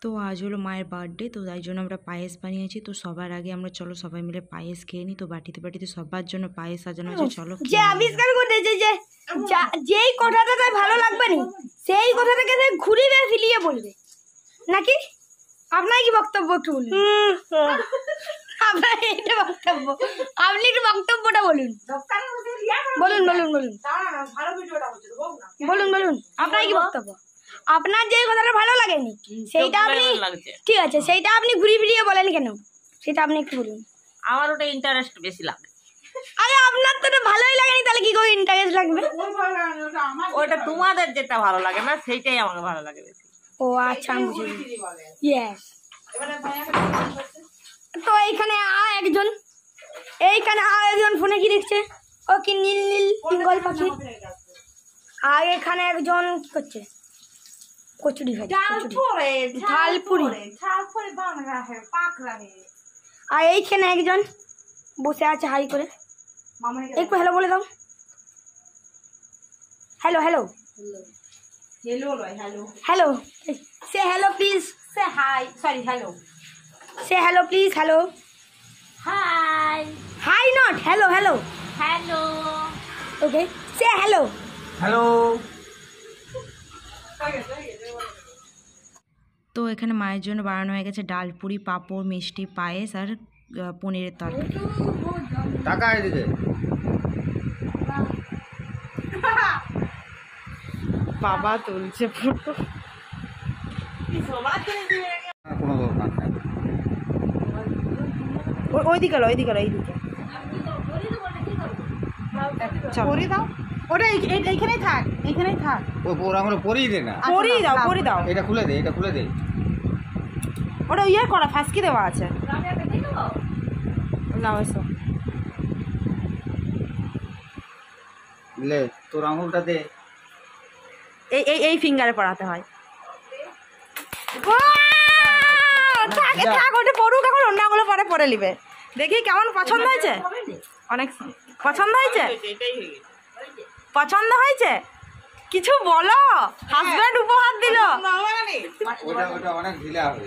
তো আজ হলো মায়ের বার্থডে, তো তাই জন্য আমরা পায়েস বানিয়েছি। তো সবার আগে আমরা চলো সবাই মিলে পায়েস খেয়ে নিই। তো বাটিতে বাটিতে সবার জন্য পায়েস সাজানো আছে, চলো। যে আবিষ্কার করেছে যে যেই কথাটা তার ভালো লাগবে না সেই কথাটাকে সে ঘুরিয়ে ফিরিয়ে বলবে নাকি? আপনার কি বক্তব্য একটু বলুন। আপনার এটা বক্তব্য, আপনি একটু বক্তব্যটা বলুন। বলুন বলুন বলুন বলুন বলুন আপনার কি বক্তব্য? আপনার যে কথাটা ভালো লাগেনি সেইটা আপনি, ঠিক আছে, সেইটা আপনি ঘুরিয়ে ফিরিয়ে বলেন কেন সেটা আপনি একটু বলুন। আমার ওটা ইন্টারেস্ট বেশি লাগে। আরে আপনার তো ভালোই লাগেনি, তাহলে কি করে ইন্টারেস্ট লাগবে? ওটা তোমাদের যেটা ভালো লাগে না সেইটাই আমাকে ভালো লাগে বেশি। ও আচ্ছা, আমি বুঝেছি। ইয়েস। তো এইখানে একজন ফোনে কি দেখছে? ও কি নীল নীল পিঙ্গল পাখি। আর এখানে একজন কি করছে? কচুরি খাচ্ছে, ঝালপুরি। আর এইখানে একজন বসে আছে হাই করে। একটু হ্যালো বলে দাও। Hello hello hello, say hello please. Say hi, sorry hello. Say hello please. Hello, hi. Hi not hello. Hello hello. Okay, say hello. Hello. তো এখানে মায়ের জন্য বানানো হয়ে গেছে ডাল পুরি, পাঁপড়, মিষ্টি, পায়েস আর পনিরের তরকারি। টাকা এদিকে। বাবা তুলছে ফটো। কোনো দরকার নাই। ওইদিকে পরি দাও। ওটা এইখানেই থাক। আমরা পরিয়ে দে না। পরি দাও। এটা খুলে দে। ওটা ইয়ে করা ফাঁসকি দেওয়া আছে। নাও এসো। লে তোর আঙুলটা দে। এই ফিঙ্গারে পড়াতে হয়। ওটা পড়ুক, এখন অন্য আঙুলে পরে নিবে। দেখি কেমন পছন্দ হয়েছে? অনেক পছন্দ হয়েছে। কিছু বলো, হাজব্যান্ড উপহার দিল। ওটা অনেক ঢিলা হবে।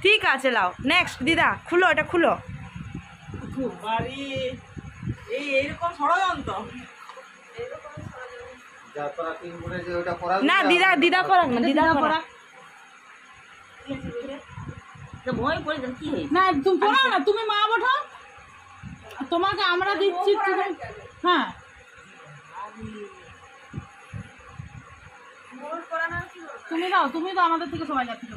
ঠিক আছে, লাও নেক্সট। দিদা খুলো, এটা খুলো। এইরকম ষড়যন্ত্র। যা তোরা তিন করে যে ওটা করা না, দিদা পড়াক না, দিদা পড়াক। ভয় পড়ে কি হয়েছে? না তুমি পড়াও না, তুমি মা বঠো, তোমাকে আমরা দিচ্ছি। হ্যাঁ, তুমি দাও আমাদের থেকে সবাই যাচ্ছে।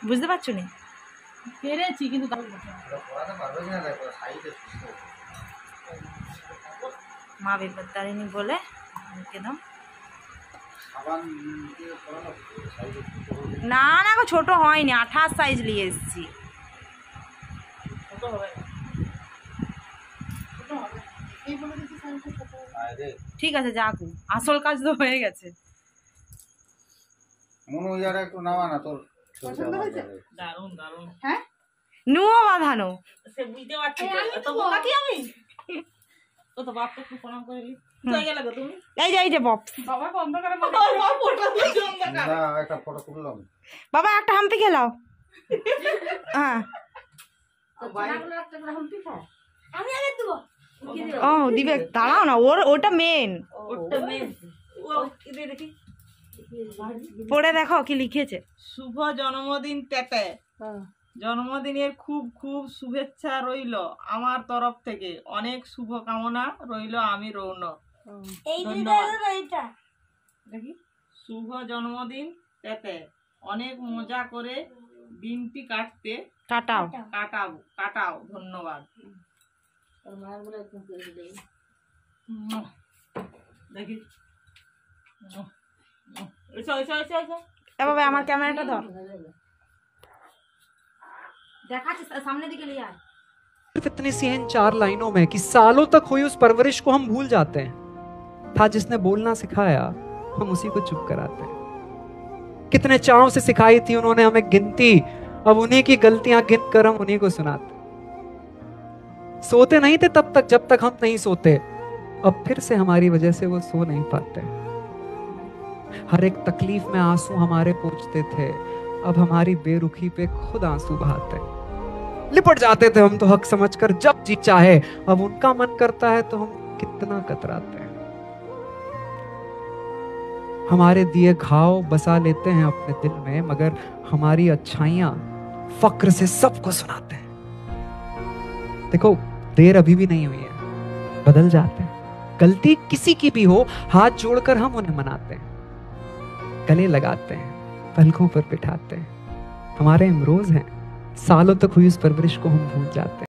বুঝতে পারছো নি? পেরেছি কিন্তু পড়াতে পারবে না। দেখো সাইডে মা বিপত্তারিণী বলে একদম। সাবান দিয়ে পড়ানো সাইডে। না গো, ছোট হয়নি, 28 সাইজ নিয়ে এসেছি। ঠিক আছে, যাক, আসল কাজ তো হয়ে গেছে। মনে হয় আর একটু নামা না তোর। দারুণ দারুণ। হ্যাঁ, নুও বাঁধানো। সে বুঝতে পারছি তো বোকা কি আমি। ও তো বাপকে একটু প্রণাম করে দিই। তুই গেলে গো তুমি। এই যে বক্স। বাবা বন্ধ করে একটা ফটো তুললাম। বাবা একটা হাম্পি খেলাও। হ্যাঁ, আমি আগে দেবো। ও দিবে, দাঁড়াও না, ওটা মেন। দেখি পড়ে দেখো কি লিখেছে। শুভ জন্মদিন তেতে। জন্মদিনের খুব খুব শুভেচ্ছা রইল আমার তরফ থেকে, অনেক শুভ কামনা রইল। আমি রৌনক। দেখি, শুভ জন্মদিন তেতে, অনেক মজা করে দিনটি কাটাও। ধন্যবাদ। দেখি বাবা আমার ক্যামেরাটা ধর। सामने दिखे लिया सिर्फ इतनी सी इन 4 लाइनों में कि सालों तक हुई उस परवरिश को हम भूल जाते हैं। था जिसने बोलना सिखाया, हम उसी को चुप कराते हैं। कितने चाव से सिखाई थी उन्होंने हमें गिनती, अब उन्हीं की गलतियां गिन कर हम उन्हीं को सुनाते। सोते नहीं थे तब तक जब तक हम नहीं सोते, अब फिर से हमारी वजह से वो सो नहीं पाते। हर एक तकलीफ में आंसू हमारे पोंछते थे, अब हमारी बेरुखी पे खुद आंसू बहाते। लिपट जाते थे हम तो हक समझकर जब जी चाहे, अब उनका मन करता है तो हम कितना कतराते हैं। हमारे दिए घाव बसा लेते हैं अपने दिल में, मगर हमारी अच्छाइयां फक्र से सबको सुनाते हैं। देखो, देर अभी भी नहीं हुई है, बदल जाते हैं। गलती किसी की भी हो, हाथ जोड़कर हम उन्हें मनाते हैं, गले लगाते हैं, पलकों पर बिठाते हैं। हमारे इमरोज हैं, सालों तक हुई उस परवरिश को हम भूल जाते हैं।